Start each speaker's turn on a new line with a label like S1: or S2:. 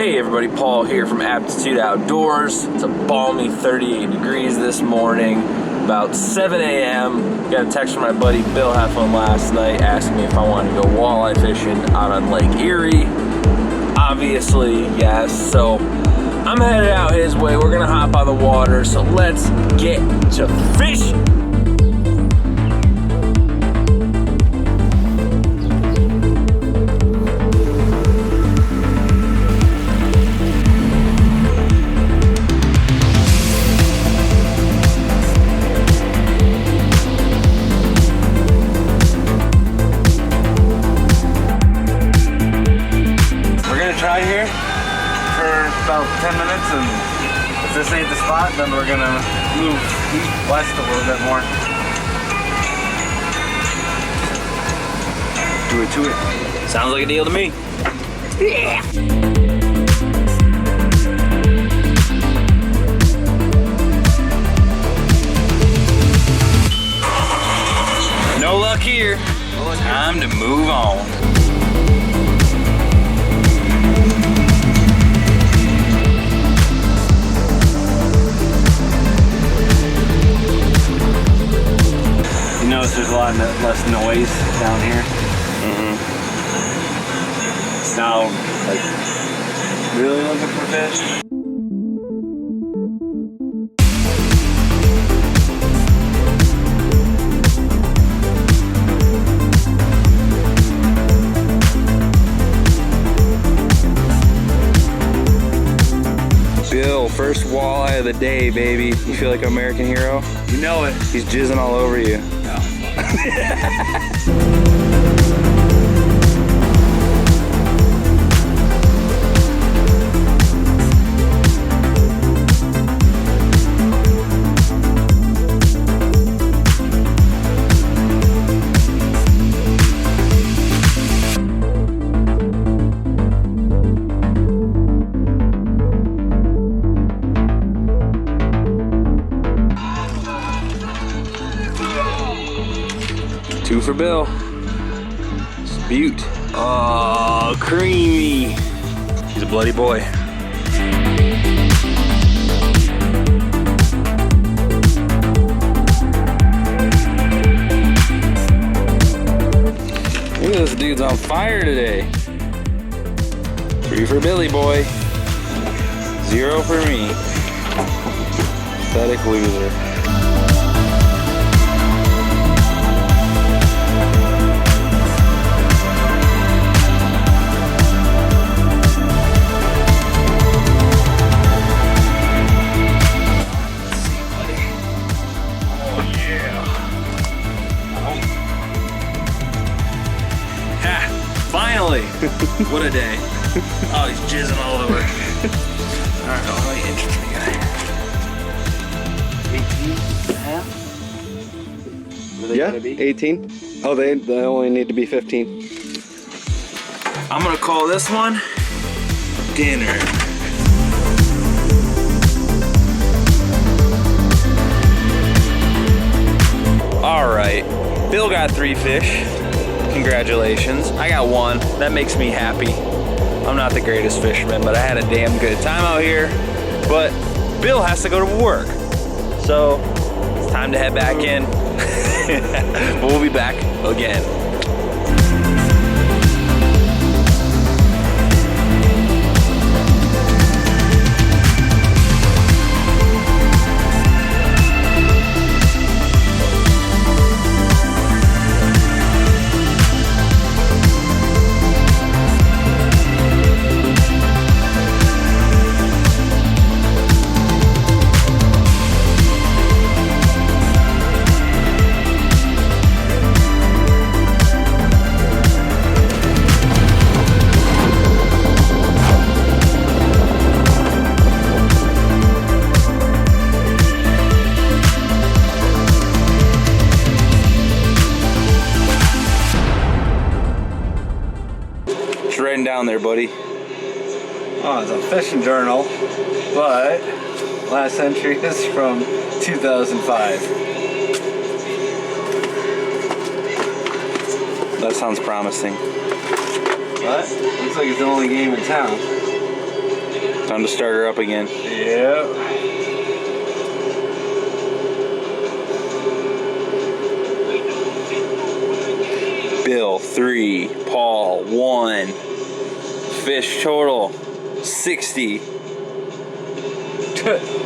S1: Hey everybody, Paul here from Aptitude Outdoors. It's a balmy 38 degrees this morning, about 7 a.m. Got a text from my buddy Bill had fun last night asking me if I wanted to go walleye fishing out on Lake Erie. Obviously, yes. So I'm headed out his way. We're gonna hop on the water, so let's get to fishing.
S2: Try here for about 10 minutes, and if this ain't the spot, then we're gonna move west a little bit more. Do it to it.
S1: Sounds like a deal to me. Yeah. No luck here. Time to move on.
S2: Notice there's a lot less noise down here. It's now like really looking for fish.
S3: Bill, first walleye of the day, baby. You feel like an American hero?
S2: You know it.
S3: He's jizzing all over you.
S2: No.
S3: Two for Bill. Spute.
S1: Oh, creamy.
S3: He's a bloody boy. Look at this dude's on fire today. 3 for Billy boy. 0 for me. Pathetic loser.
S1: Finally! What a day. Oh, he's jizzing all over. Alright, oh, you interesting guy.
S2: 18 and a half?
S3: Yeah, 18. Oh, they only need to be 15.
S1: I'm gonna call this one dinner. Alright, Bill got 3 fish. Congratulations. I got 1. That makes me happy. I'm not the greatest fisherman, but I had a damn good time out here. But Bill has to go to work. So it's time to head back in. We'll be back again.
S3: Writing down there, buddy.
S2: Oh, it's a fishing journal, but last entry is from 2005.
S3: That sounds promising.
S2: What? Looks like it's the only game in town.
S3: Time to start her up again.
S2: Yep.
S3: Bill 3, Paul 1. Fish total 60.